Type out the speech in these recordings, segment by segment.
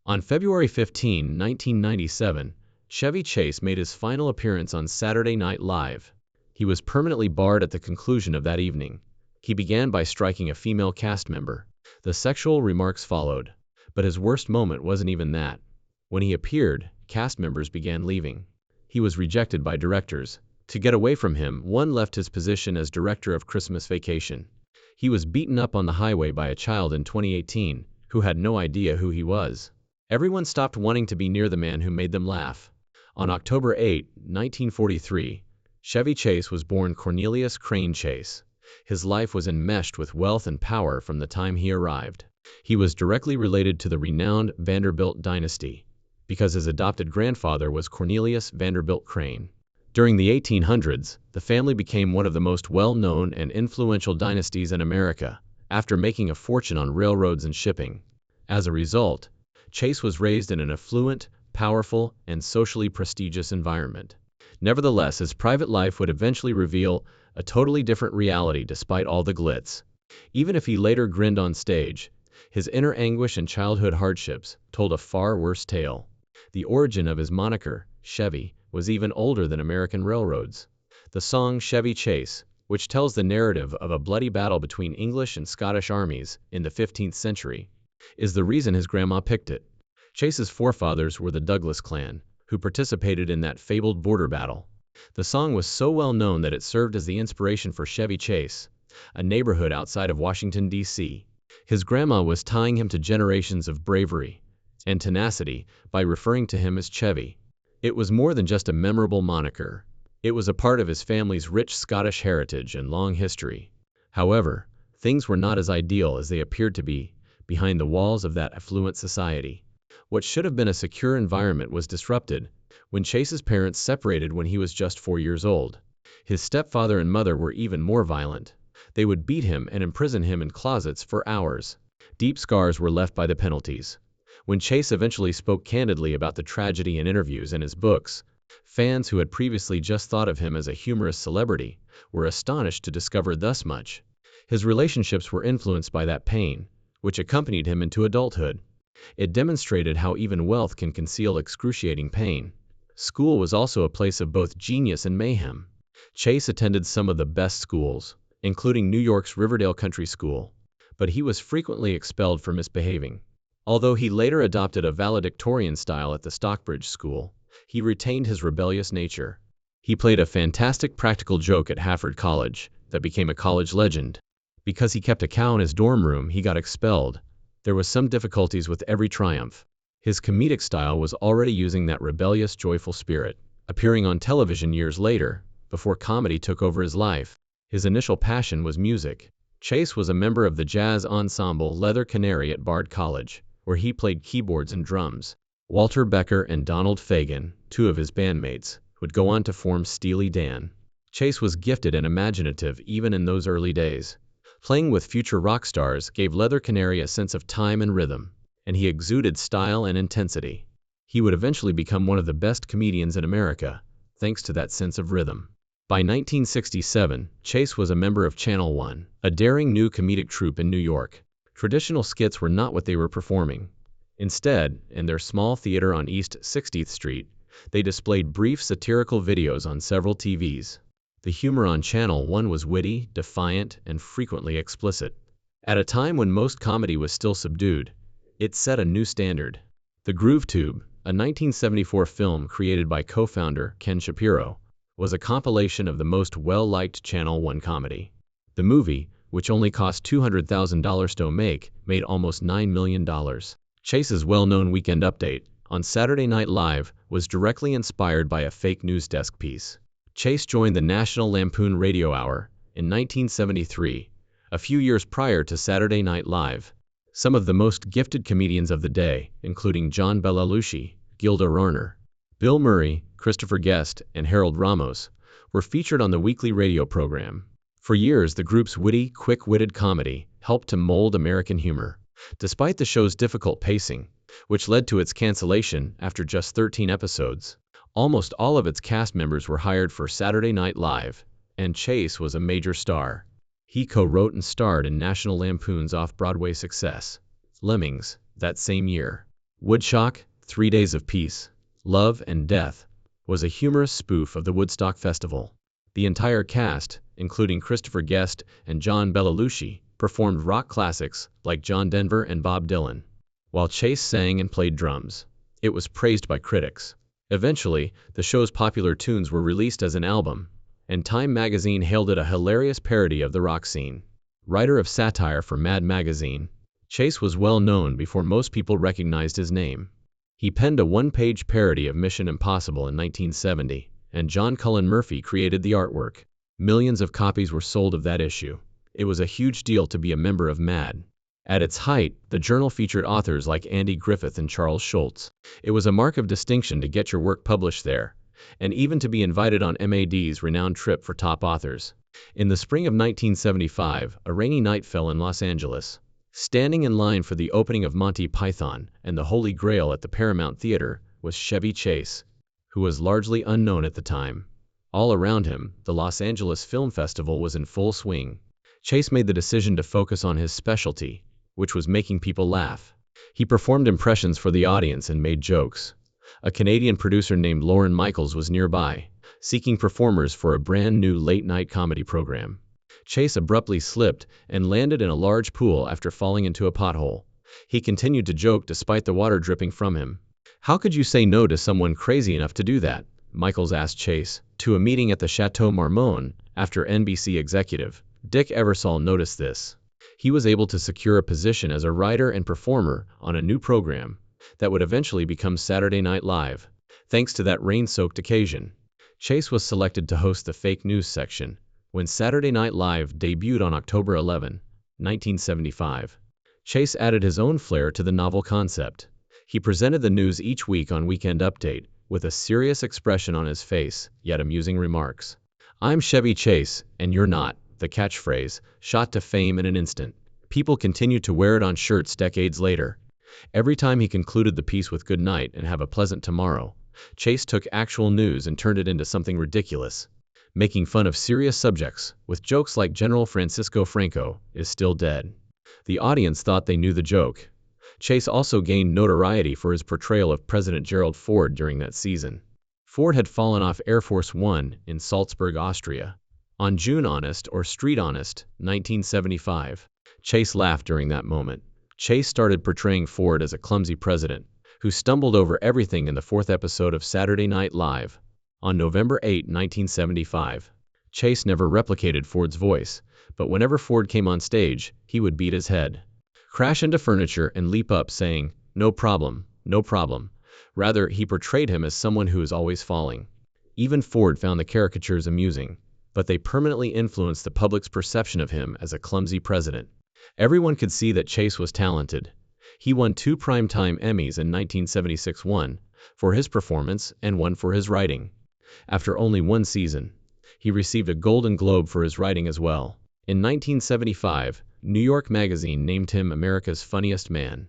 On February 15, 1997, Chevy Chase made his final appearance on Saturday Night Live. He was permanently barred at the conclusion of that evening. He began by striking a female cast member. The sexual remarks followed. But his worst moment wasn't even that. When he appeared, cast members began leaving. He was rejected by directors. To get away from him, one left his position as director of Christmas Vacation. He was beaten up on the highway by a child in 2018 who had no idea who he was. Everyone stopped wanting to be near the man who made them laugh. On October 8, 1943, Chevy Chase was born Cornelius Crane Chase. His life was enmeshed with wealth and power from the time he arrived. He was directly related to the renowned Vanderbilt dynasty, because his adopted grandfather was Cornelius Vanderbilt Crane. During the 1800s, the family became one of the most well-known and influential dynasties in America, after making a fortune on railroads and shipping. As a result, Chase was raised in an affluent, powerful, and socially prestigious environment. Nevertheless, his private life would eventually reveal a totally different reality despite all the glitz. Even if he later grinned on stage, his inner anguish and childhood hardships told a far worse tale. The origin of his moniker, Chevy, was even older than American railroads. The song Chevy Chase, which tells the narrative of a bloody battle between English and Scottish armies in the 15th century, is the reason his grandma picked it. Chase's forefathers were the Douglas clan, who participated in that fabled border battle. The song was so well known that it served as the inspiration for Chevy Chase, a neighborhood outside of Washington, D.C. His grandma was tying him to generations of bravery and tenacity by referring to him as Chevy. It was more than just a memorable moniker. It was a part of his family's rich Scottish heritage and long history. However, things were not as ideal as they appeared to be behind the walls of that affluent society. What should have been a secure environment was disrupted when Chase's parents separated when he was just 4 years old. His stepfather and mother were even more violent. They would beat him and imprison him in closets for hours. Deep scars were left by the penalties. When Chase eventually spoke candidly about the tragedy in interviews and his books, fans who had previously just thought of him as a humorous celebrity were astonished to discover thus much. His relationships were influenced by that pain, which accompanied him into adulthood. It demonstrated how even wealth can conceal excruciating pain. School was also a place of both genius and mayhem. Chase attended some of the best schools, including New York's Riverdale Country School, but he was frequently expelled for misbehaving. Although he later adopted a valedictorian style at the Stockbridge School, he retained his rebellious nature. He played a fantastic practical joke at Hafford College that became a college legend. Because he kept a cow in his dorm room, he got expelled. There was some difficulties with every triumph. His comedic style was already using that rebellious, joyful spirit, appearing on television years later, before comedy took over his life. His initial passion was music. Chase was a member of the jazz ensemble Leather Canary at Bard College, where he played keyboards and drums. Walter Becker and Donald Fagen, two of his bandmates, would go on to form Steely Dan. Chase was gifted and imaginative even in those early days. Playing with future rock stars gave Leather Canary a sense of time and rhythm, and he exuded style and intensity. He would eventually become one of the best comedians in America, thanks to that sense of rhythm. By 1967, Chase was a member of Channel One, a daring new comedic troupe in New York. Traditional skits were not what they were performing. Instead, in their small theater on East 60th Street, they displayed brief satirical videos on several TVs. The humor on Channel One was witty, defiant, and frequently explicit. At a time when most comedy was still subdued, it set a new standard. The Groove Tube, a 1974 film created by co-founder Ken Shapiro, was a compilation of the most well-liked Channel One comedy. The movie, which only cost $200,000 to make, made almost $9 million. Chase's well-known Weekend Update on Saturday Night Live was directly inspired by a fake news desk piece. Chase joined the National Lampoon Radio Hour in 1973, a few years prior to Saturday Night Live. Some of the most gifted comedians of the day, including John Belushi, Gilda Radner, Bill Murray, Christopher Guest, and Harold Ramos, were featured on the weekly radio program. For years, the group's witty, quick-witted comedy helped to mold American humor. Despite the show's difficult pacing, which led to its cancellation after just 13 episodes, almost all of its cast members were hired for Saturday Night Live, and Chase was a major star. He co-wrote and starred in National Lampoon's off-Broadway success, Lemmings, that same year. Woodstock, 3 Days of Peace, Love and Death, was a humorous spoof of the Woodstock Festival. The entire cast, including Christopher Guest and John Belushi, performed rock classics like John Denver and Bob Dylan, while Chase sang and played drums. It was praised by critics. Eventually, the show's popular tunes were released as an album, and Time magazine hailed it a hilarious parody of the rock scene. Writer of satire for Mad magazine, Chase was well known before most people recognized his name. He penned a one-page parody of Mission Impossible in 1970, and John Cullen Murphy created the artwork. Millions of copies were sold of that issue. It was a huge deal to be a member of MAD. At its height, the journal featured authors like Andy Griffith and Charles Schulz. It was a mark of distinction to get your work published there, and even to be invited on MAD's renowned trip for top authors. In the spring of 1975, a rainy night fell in Los Angeles. Standing in line for the opening of Monty Python and the Holy Grail at the Paramount Theater was Chevy Chase, who was largely unknown at the time. All around him, the Los Angeles Film Festival was in full swing. Chase made the decision to focus on his specialty, which was making people laugh. He performed impressions for the audience and made jokes. A Canadian producer named Lorne Michaels was nearby, seeking performers for a brand new late-night comedy program. Chase abruptly slipped and landed in a large pool after falling into a pothole. He continued to joke despite the water dripping from him. "How could you say no to someone crazy enough to do that?" Michaels asked Chase. To a meeting at the Chateau Marmont after NBC executive Dick Ebersol noticed this. He was able to secure a position as a writer and performer on a new program that would eventually become Saturday Night Live. Thanks to that rain-soaked occasion, Chase was selected to host the fake news section when Saturday Night Live debuted on October 11, 1975. Chase added his own flair to the novel concept. He presented the news each week on Weekend Update, with a serious expression on his face, yet amusing remarks. "I'm Chevy Chase, and you're not," the catchphrase, shot to fame in an instant. People continued to wear it on shirts decades later. Every time he concluded the piece with "Good night and have a pleasant tomorrow," Chase took actual news and turned it into something ridiculous, making fun of serious subjects, with jokes like General Francisco Franco is still dead. The audience thought they knew the joke. Chase also gained notoriety for his portrayal of President Gerald Ford during that season. Ford had fallen off Air Force One in Salzburg, Austria, on June Honest or Street Honest, 1975. Chase laughed during that moment. Chase started portraying Ford as a clumsy president who stumbled over everything in the 4th episode of Saturday Night Live. On November 8, 1975, Chase never replicated Ford's voice, but whenever Ford came on stage, he would beat his head, crash into furniture, and leap up saying, "No problem, no problem." Rather, he portrayed him as someone who is always falling. Even Ford found the caricatures amusing, but they permanently influenced the public's perception of him as a clumsy president. Everyone could see that Chase was talented. He won 2 Primetime Emmys in 1976, one for his performance and one for his writing. After only one season, he received a Golden Globe for his writing as well. In 1975, New York Magazine named him America's Funniest Man.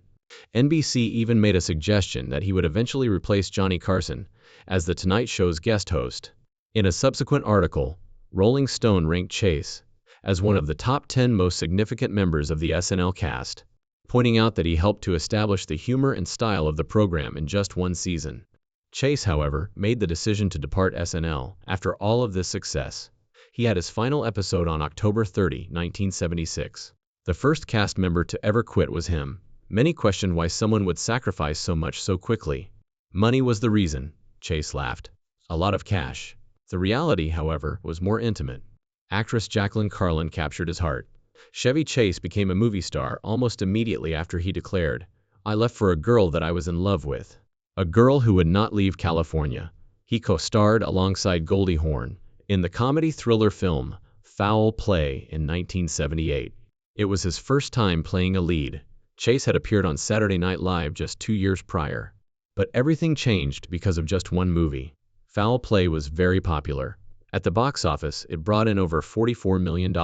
NBC even made a suggestion that he would eventually replace Johnny Carson as The Tonight Show's guest host. In a subsequent article, Rolling Stone ranked Chase as one of the top 10 most significant members of the SNL cast, pointing out that he helped to establish the humor and style of the program in just one season. Chase, however, made the decision to depart SNL after all of this success. He had his final episode on October 30, 1976. The first cast member to ever quit was him. Many questioned why someone would sacrifice so much so quickly. Money was the reason, Chase laughed. A lot of cash. The reality, however, was more intimate. Actress Jacqueline Carlin captured his heart. Chevy Chase became a movie star almost immediately after he declared, "I left for a girl that I was in love with. A girl who would not leave California." He co-starred alongside Goldie Hawn in the comedy thriller film Foul Play in 1978. It was his first time playing a lead. Chase had appeared on Saturday Night Live just 2 years prior. But everything changed because of just one movie. Foul Play was very popular. At the box office, it brought in over $44 million,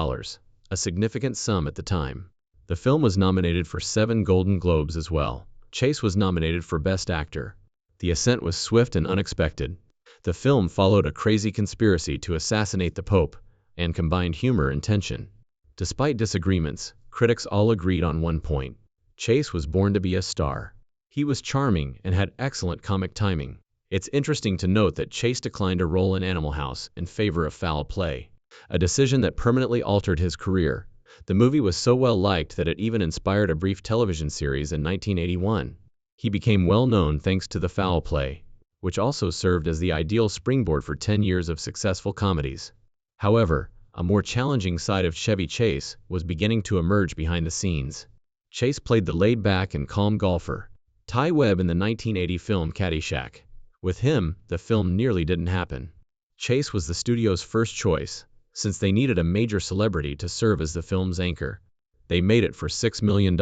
a significant sum at the time. The film was nominated for 7 Golden Globes as well. Chase was nominated for Best Actor. The ascent was swift and unexpected. The film followed a crazy conspiracy to assassinate the Pope and combined humor and tension. Despite disagreements, critics all agreed on one point. Chase was born to be a star. He was charming and had excellent comic timing. It's interesting to note that Chase declined a role in Animal House in favor of foul play, a decision that permanently altered his career. The movie was so well liked that it even inspired a brief television series in 1981. He became well known thanks to the foul play, which also served as the ideal springboard for 10 years of successful comedies. However, a more challenging side of Chevy Chase was beginning to emerge behind the scenes. Chase played the laid-back and calm golfer, Ty Webb, in the 1980 film Caddyshack. With him, the film nearly didn't happen. Chase was the studio's first choice, since they needed a major celebrity to serve as the film's anchor. They made it for $6 million,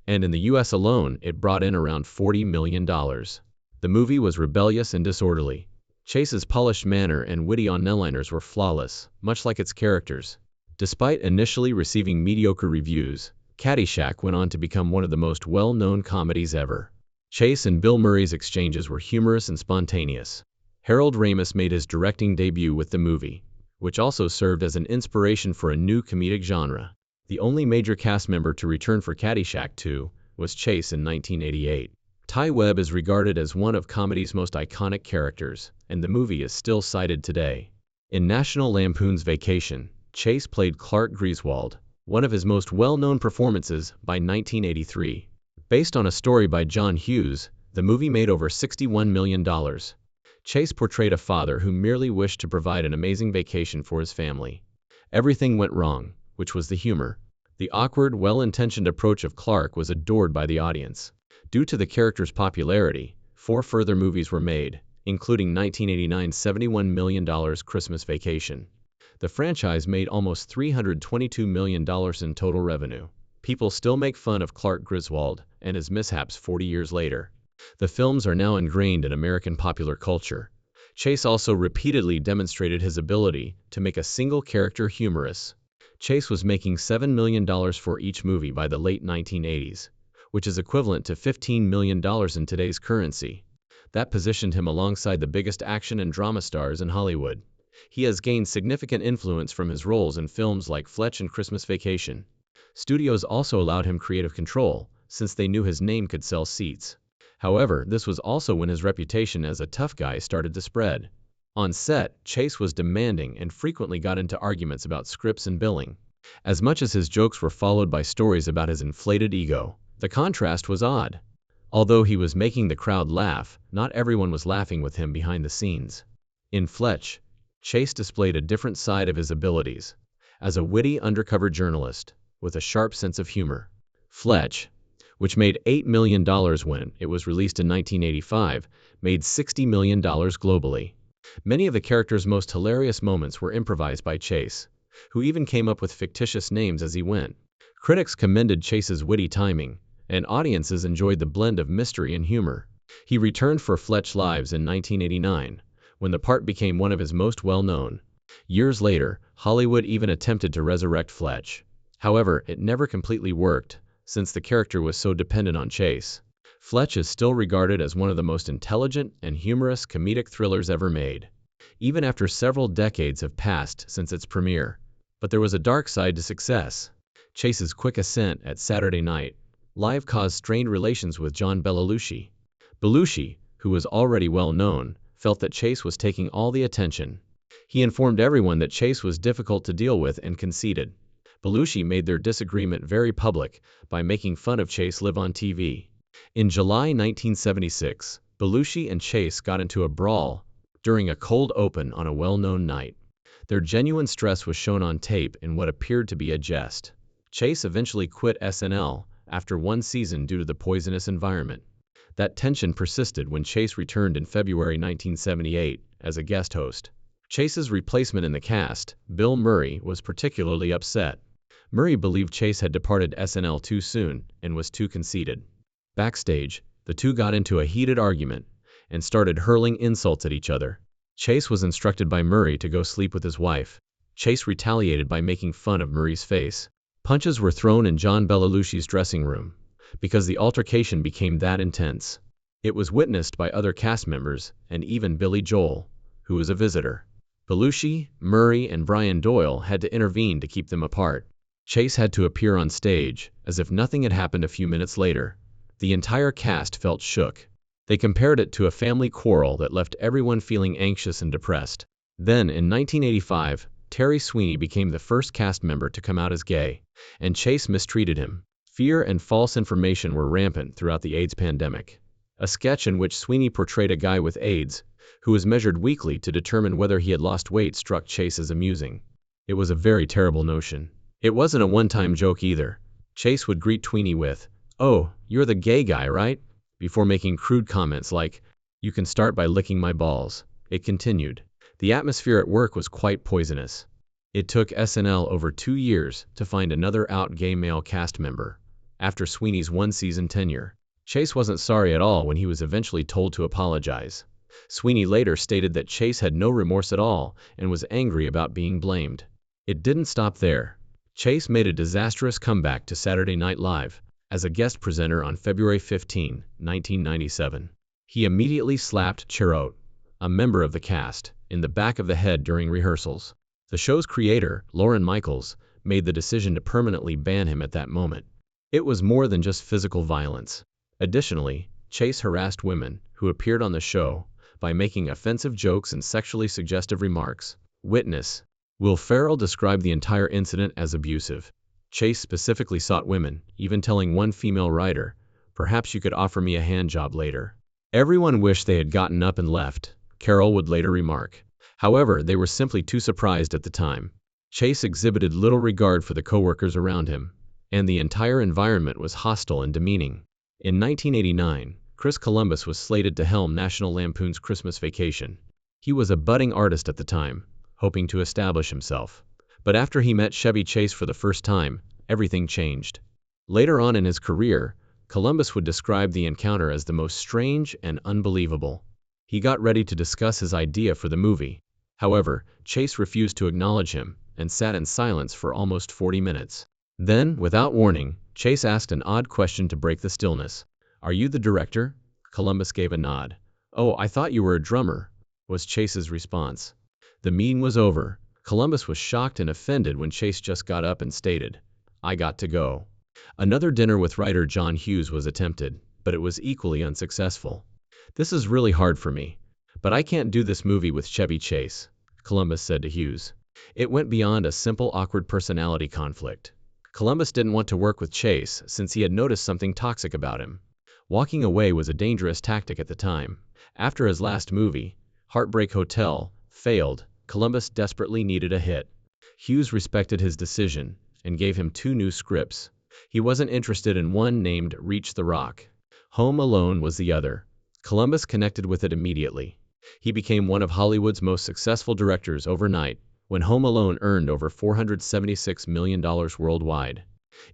and in the US alone, it brought in around $40 million. The movie was rebellious and disorderly. Chase's polished manner and witty one-liners were flawless, much like its characters. Despite initially receiving mediocre reviews, Caddyshack went on to become one of the most well-known comedies ever. Chase and Bill Murray's exchanges were humorous and spontaneous. Harold Ramis made his directing debut with the movie, which also served as an inspiration for a new comedic genre. The only major cast member to return for Caddyshack 2 was Chase in 1988. Ty Webb is regarded as one of comedy's most iconic characters, and the movie is still cited today. In National Lampoon's Vacation, Chase played Clark Griswold, one of his most well-known performances, by 1983. Based on a story by John Hughes, the movie made over $61 million. Chase portrayed a father who merely wished to provide an amazing vacation for his family. Everything went wrong, which was the humor. The awkward, well-intentioned approach of Clark was adored by the audience. Due to the character's popularity, 4 further movies were made, including 1989's $71 million Christmas Vacation. The franchise made almost $322 million in total revenue. People still make fun of Clark Griswold and his mishaps 40 years later. The films are now ingrained in American popular culture. Chase also repeatedly demonstrated his ability to make a single character humorous. Chase was making $7 million for each movie by the late 1980s, which is equivalent to $15 million in today's currency. That positioned him alongside the biggest action and drama stars in Hollywood. He has gained significant influence from his roles in films like Fletch and Christmas Vacation. Studios also allowed him creative control, since they knew his name could sell seats. However, this was also when his reputation as a tough guy started to spread. On set, Chase was demanding and frequently got into arguments about scripts and billing. As much as his jokes were followed by stories about his inflated ego, the contrast was odd. Although he was making the crowd laugh, not everyone was laughing with him behind the scenes. In Fletch, Chase displayed a different side of his abilities, as a witty undercover journalist with a sharp sense of humor. Fletch, which made $8 million when it was released in 1985, made $60 million globally. Many of the character's most hilarious moments were improvised by Chase, who even came up with fictitious names as he went. Critics commended Chase's witty timing, and audiences enjoyed the blend of mystery and humor. He returned for Fletch Lives in 1989, when the part became one of his most well-known. Years later, Hollywood even attempted to resurrect Fletch. However, it never completely worked, since the character was so dependent on Chase. Fletch is still regarded as one of the most intelligent and humorous comedic thrillers ever made, even after several decades have passed since its premiere. But there was a dark side to success. Chase's quick ascent at Saturday Night Live caused strained relations with John Belushi. Belushi, who was already well known, felt that Chase was taking all the attention. He informed everyone that Chase was difficult to deal with and conceited. Belushi made their disagreement very public by making fun of Chase live on TV. In July 1976, Belushi and Chase got into a brawl during a cold open on a well-known night. Their genuine stress was shown on tape in what appeared to be a jest. Chase eventually quit SNL after one season due to the poisonous environment. That tension persisted when Chase returned in February 1978 as a guest host. Chase's replacement in the cast, Bill Murray, was particularly upset. Murray believed Chase had departed SNL too soon and was too conceited. Backstage, the two got into a heated argument and started hurling insults at each other. Chase was instructed by Murray to go sleep with his wife. Chase retaliated by making fun of Murray's face. Punches were thrown in John Belushi's dressing room because the altercation became that intense. It was witnessed by other cast members and even Billy Joel, who was a visitor. Belushi, Murray, and Brian Doyle had to intervene to keep them apart. Chase had to appear on stage as if nothing had happened a few minutes later, The entire cast felt shook. They compared it to a family quarrel that left everyone feeling anxious and depressed. Then, in 1985, Terry Sweeney became the first cast member to come out as gay, and Chase mistreated him. Fear and false information were rampant throughout the AIDS pandemic. A sketch in which Sweeney portrayed a guy with AIDS, who was measured weekly to determine whether he had lost weight, struck Chase as amusing. It was a very terrible notion. It wasn't a one-time joke either. Chase would greet Sweeney with, "Oh, you're the gay guy, right?" before making crude comments like, "You can start by licking my balls." It continued. The atmosphere at work was quite poisonous. It took SNL over 2 years to find another out gay male cast member. After Sweeney's one-season tenure, Chase wasn't sorry at all when he was eventually told to apologize. Sweeney later stated that Chase had no remorse at all and was angry about being blamed. It didn't stop there. Chase made a disastrous comeback to Saturday Night Live as a guest presenter on February 15, 1997. He immediately slapped Cherot, a member of the cast, in the back of the head during rehearsals. The show's creator, Lorne Michaels, made the decision to permanently ban him at that moment. It was more than just physical violence. Additionally, Chase harassed women who appeared on the show by making offensive jokes and sexually suggestive remarks. Witness Will Ferrell described the entire incident as abusive. Chase specifically sought women, even telling one female writer, "Perhaps you could offer me a hand job later." Everyone wished they had gotten up and left, Carroll would later remark. However, they were simply too surprised at the time. Chase exhibited little regard for the coworkers around him, and the entire environment was hostile and demeaning. In 1989, Chris Columbus was slated to helm National Lampoon's Christmas Vacation. He was a budding artist at the time, hoping to establish himself. But after he met Chevy Chase for the first time, everything changed. Later on in his career, Columbus would describe the encounter as the most strange and unbelievable. He got ready to discuss his idea for the movie. However, Chase refused to acknowledge him and sat in silence for almost 40 minutes. Then, without warning, Chase asked an odd question to break the stillness. "Are you the director?" Columbus gave a nod. "Oh, I thought you were a drummer," was Chase's response. The meeting was over. Columbus was shocked and offended when Chase just got up and stated, "I got to go." Another dinner with writer John Hughes was attempted, but it was equally unsuccessful. "This is really hard for me, but I can't do this movie with Chevy Chase," Columbus said to Hughes. It went beyond a simple awkward personality conflict. Columbus didn't want to work with Chase since he had noticed something toxic about him. Walking away was a dangerous tactic at the time. After his last movie, Heartbreak Hotel, failed, Columbus desperately needed a hit. Hughes respected his decision and gave him 2 new scripts. He wasn't interested in one named Reach the Rock. Home Alone was the other. Columbus connected with it immediately. He became one of Hollywood's most successful directors overnight when Home Alone earned over $476 million worldwide.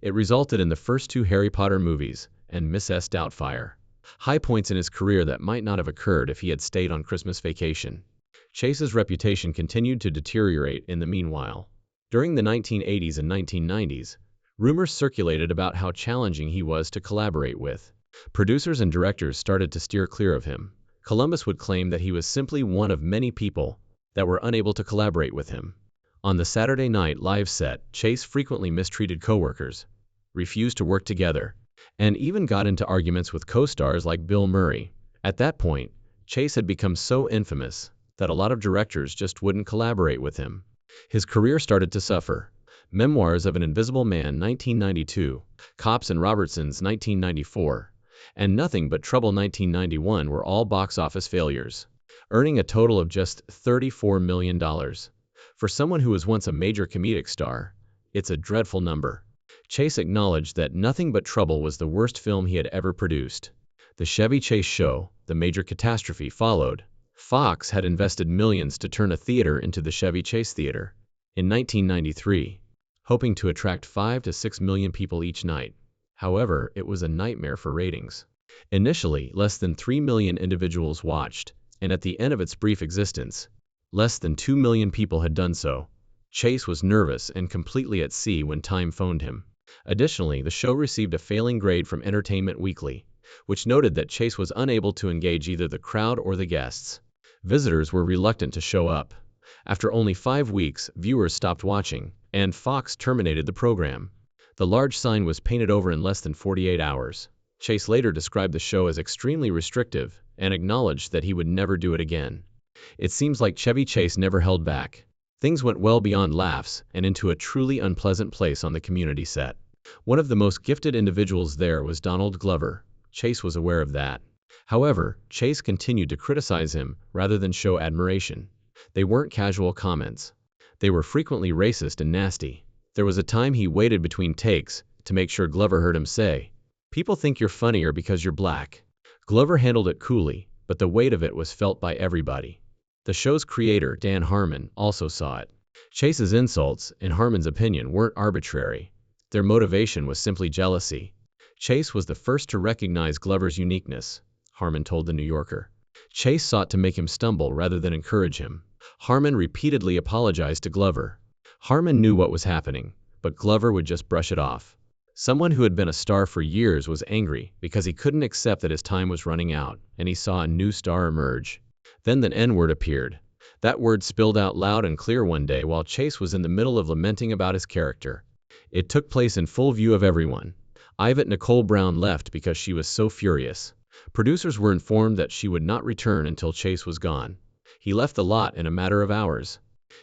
It resulted in the first 2 Harry Potter movies and Miss Doubtfire. High points in his career that might not have occurred if he had stayed on Christmas Vacation. Chase's reputation continued to deteriorate in the meanwhile. During the 1980s and 1990s, rumors circulated about how challenging he was to collaborate with. Producers and directors started to steer clear of him. Columbus would claim that he was simply one of many people that were unable to collaborate with him. On the Saturday Night Live set, Chase frequently mistreated coworkers, refused to work together, and even got into arguments with co-stars like Bill Murray. At that point, Chase had become so infamous that a lot of directors just wouldn't collaborate with him. His career started to suffer. Memoirs of an Invisible Man 1992, Cops and Robertsons 1994, and Nothing But Trouble 1991 were all box office failures, earning a total of just $34 million. For someone who was once a major comedic star, it's a dreadful number. Chase acknowledged that Nothing But Trouble was the worst film he had ever produced. The Chevy Chase Show, the major catastrophe, followed. Fox had invested millions to turn a theater into the Chevy Chase Theater in 1993, hoping to attract 5 to 6 million people each night. However, it was a nightmare for ratings. Initially, less than 3 million individuals watched, and at the end of its brief existence, less than 2 million people had done so. Chase was nervous and completely at sea when Time phoned him. Additionally, the show received a failing grade from Entertainment Weekly, which noted that Chase was unable to engage either the crowd or the guests. Visitors were reluctant to show up. After only 5 weeks, viewers stopped watching, and Fox terminated the program. The large sign was painted over in less than 48 hours. Chase later described the show as extremely restrictive and acknowledged that he would never do it again. It seems like Chevy Chase never held back. Things went well beyond laughs and into a truly unpleasant place on the Community set. One of the most gifted individuals there was Donald Glover. Chase was aware of that. However, Chase continued to criticize him rather than show admiration. They weren't casual comments. They were frequently racist and nasty. There was a time he waited between takes to make sure Glover heard him say, "People think you're funnier because you're black." Glover handled it coolly, but the weight of it was felt by everybody. The show's creator, Dan Harmon, also saw it. Chase's insults, in Harmon's opinion, weren't arbitrary. Their motivation was simply jealousy. Chase was the first to recognize Glover's uniqueness, Harmon told The New Yorker. Chase sought to make him stumble rather than encourage him. Harmon repeatedly apologized to Glover. Harmon knew what was happening, but Glover would just brush it off. Someone who had been a star for years was angry because he couldn't accept that his time was running out, and he saw a new star emerge. Then the N-word appeared. That word spilled out loud and clear one day while Chase was in the middle of lamenting about his character. It took place in full view of everyone. Yvette Nicole Brown left because she was so furious. Producers were informed that she would not return until Chase was gone. He left the lot in a matter of hours.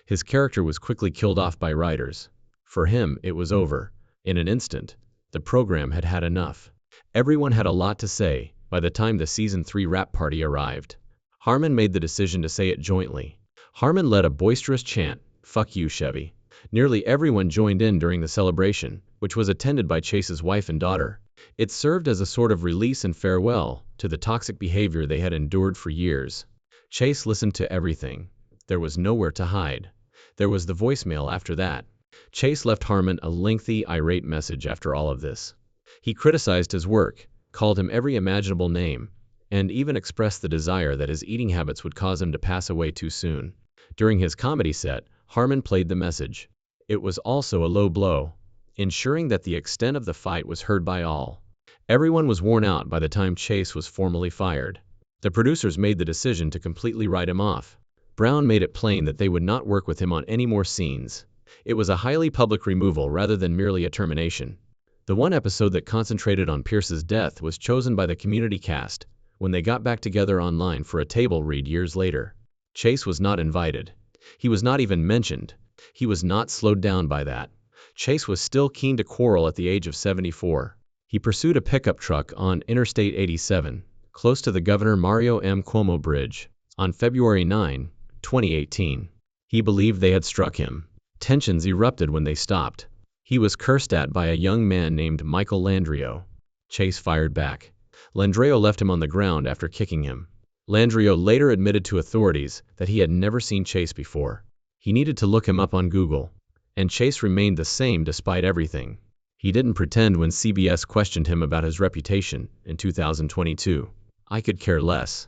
His character was quickly killed off by writers. For him, it was over. In an instant, the program had had enough. Everyone had a lot to say by the time the Season 3 wrap party arrived. Harmon made the decision to say it jointly. Harmon led a boisterous chant, "Fuck you, Chevy." Nearly everyone joined in during the celebration, which was attended by Chase's wife and daughter. It served as a sort of release and farewell to the toxic behavior they had endured for years. Chase listened to everything. There was nowhere to hide. There was the voicemail after that. Chase left Harmon a lengthy, irate message after all of this. He criticized his work, called him every imaginable name, and even expressed the desire that his eating habits would cause him to pass away too soon. During his comedy set, Harmon played the message. It was also a low blow, ensuring that the extent of the fight was heard by all. Everyone was worn out by the time Chase was formally fired. The producers made the decision to completely write him off. Brown made it plain that they would not work with him on any more scenes. It was a highly public removal rather than merely a termination. The one episode that concentrated on Pierce's death was chosen by the Community cast when they got back together online for a table read years later. Chase was not invited. He was not even mentioned. He was not slowed down by that. Chase was still keen to quarrel at the age of 74. He pursued a pickup truck on Interstate 87, close to the Governor Mario M. Cuomo Bridge, on February 9, 2018. He believed they had struck him. Tensions erupted when they stopped. He was cursed at by a young man named Michael Landrio. Chase fired back. Landrio left him on the ground after kicking him. Landrio later admitted to authorities that he had never seen Chase before. He needed to look him up on Google. And Chase remained the same despite everything. He didn't pretend when CBS questioned him about his reputation in 2022. "I could care less."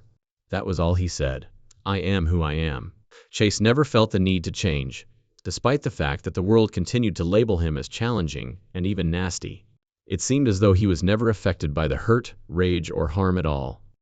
That was all he said. "I am who I am." Chase never felt the need to change, despite the fact that the world continued to label him as challenging and even nasty. It seemed as though he was never affected by the hurt, rage, or harm at all.